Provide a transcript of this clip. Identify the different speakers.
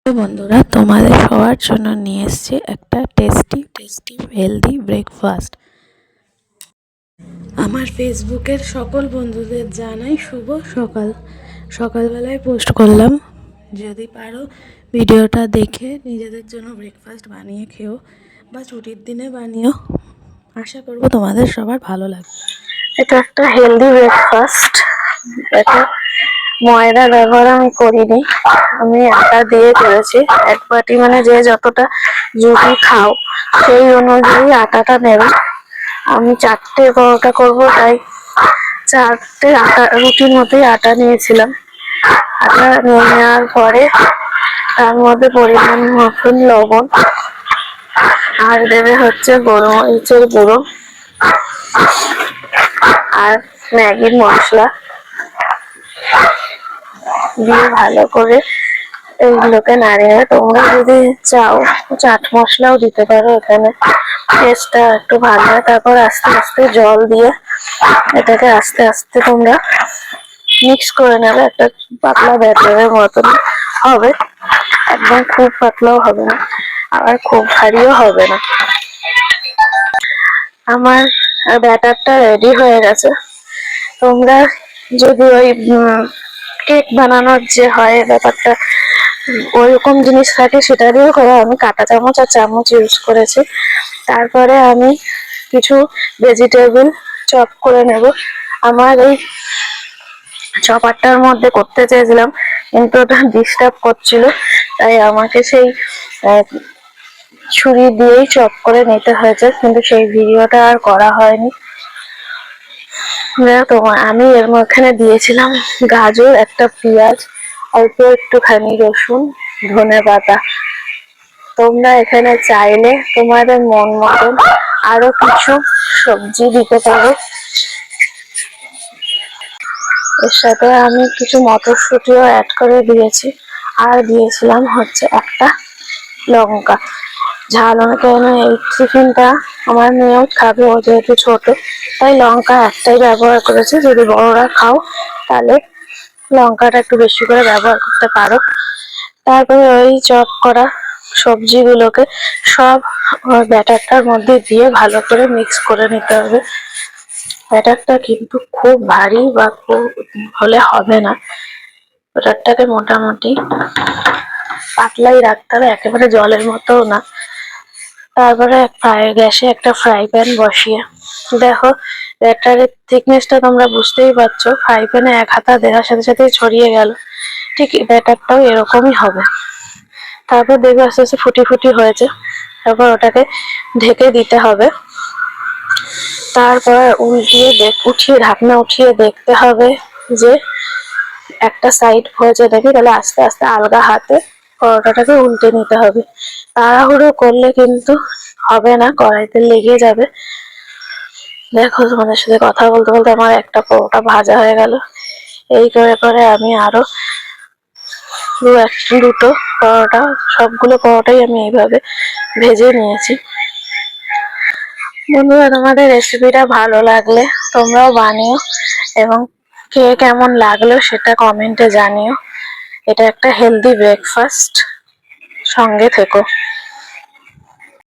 Speaker 1: তো বন্ধুরা, তোমাদের সবার জন্য নিয়ে এসেছি একটা টেস্টি হেলদি ব্রেকফাস্ট। আমার ফেসবুকের সকল বন্ধুদের জানাই শুভ সকাল। সকালবেলায় পোস্ট করলাম, যদি পারো ভিডিওটা দেখে নিজেদের জন্য ব্রেকফাস্ট বানিয়ে খেও বা ছুটির দিনে বানিও। আশা করবো তোমাদের সবার ভালো লাগবে। এটা একটা হেলদি ব্রেকফাস্ট। এটা ময়দা ব্যবহার আমি করিনি, আমি আটা দিয়ে করেছি। এক বাটি মানে যে যতটা রুটি খাও সেই অনুযায়ী আটাটা নেবে। আমি 4টে পরোটা করবো, তাই 4টে আটা রুটির মতোই আটা নিয়েছিলাম। আটা নিয়ে নেওয়ার পরে তার মধ্যে পরিমাণ মতন লবণ আর দেবে হচ্ছে গোলমরিচের গুঁড়ো আর ম্যাগির মশলা দিয়ে ভালো করে এইগুলোকে নাড়িয়ে, তোমরা যদি চাও চাট মশলাও দিতে পারো, এখানে টেস্টটা একটু ভালো হয়। তারপর আস্তে আস্তে জল দিয়ে এটাকে আস্তে আস্তে তোমরা মিক্স করে নেবে। একটা পাতলা ব্যাটারের মতন হবে, একদম খুব পাতলাও হবে না আবার খুব ভারীও হবে না। আমার ব্যাটারটা রেডি হয়ে গেছে। তোমরা যদি ওই কেক বানানোর যে হয় ব্যাপারটা, ওইরকম জিনিস থাকে সেটা দিয়েও করে। আমি কাঁটা চামচ আর চামচ ইউজ করেছি। তারপরে আমি কিছু ভেজিটেবল চপ করে নেব। আমার এই চপারটার মধ্যে করতে চেয়েছিলাম, কিন্তু ওটা ডিস্টার্ব করছিল, তাই আমাকে সেই ছুরি দিয়েই চপ করে নিতে হয়েছে, কিন্তু সেই ভিডিওটা আর করা হয়নি। আমি এর মধ্যে দিয়েছিলাম গাজর, একটা পেঁয়াজ, অল্প একটুখানি রসুন, ধনেপাতা। তোমরা এখানে চাইলে তোমাদের মন মতন আরো কিছু সবজি দিতে পারো। এর সাথে আমি কিছু মটরশুঁটিও অ্যাড করে দিয়েছি, আর দিয়েছিলাম হচ্ছে একটা লঙ্কা। ঝাল অনুযায়ী এই টিফিনটা আমার মেয়েও খাবে, ও যেহেতু ছোট, তাই লঙ্কা একটাই ব্যবহার করেছে। যদি বড়রা খাও তাহলে লঙ্কাটা একটু বেশি করে ব্যবহার করতে পারো। তারপরে ওই চপ করা সবজিগুলোকে সব ব্যাটারটার মধ্যে দিয়ে ভালো করে মিক্স করে নিতে হবে। ব্যাটারটা কিন্তু খুব ভারী বা খুব হলে হবে না, ব্যাটারটাকে মোটামুটি পাতলাই রাখতে হবে, একেবারে জলের মতো না। তারপরে গ্যাসে একটা ফ্রাই প্যান বসিয়ে দেখো, ব্যাটারের থিকনেসটা তোমরা বুঝতেই পারছো। ফ্রাই প্যানে এক হাতা দেওয়ার সাথে সাথে ছড়িয়ে গেল, ঠিক ব্যাটারটাও এরকমই হবে। তারপর দেখবে আস্তে আস্তে ফুটি ফুটি হয়েছে, তারপর ওটাকে ঢেকে দিতে হবে। তারপর উঠিয়ে ঢাকনা উঠিয়ে দেখতে হবে যে একটা সাইড হয়েছে নাকি, তাহলে আস্তে আস্তে আলগা হাতে পরোটাটাকে উল্টে নিতে হবে। তাড়াহুড়ো করলে কিন্তু হবে না, কড়াইতে লেগে যাবে। দেখো, তোমাদের সাথে কথা বলতে বলতে আমার একটা পরোটা ভাজা হয়ে গেল। এই করে করে আমি আরো দুটো পরোটা, সবগুলো পরোটাই আমি এইভাবে ভেজে নিয়েছি। বন্ধুরা, তোমাদের রেসিপিটা ভালো লাগলে তোমরাও বানিও এবং কে কেমন লাগলো সেটা কমেন্টে জানিও। এটা একটা হেলদি ব্রেকফাস্ট, সঙ্গে থেকো।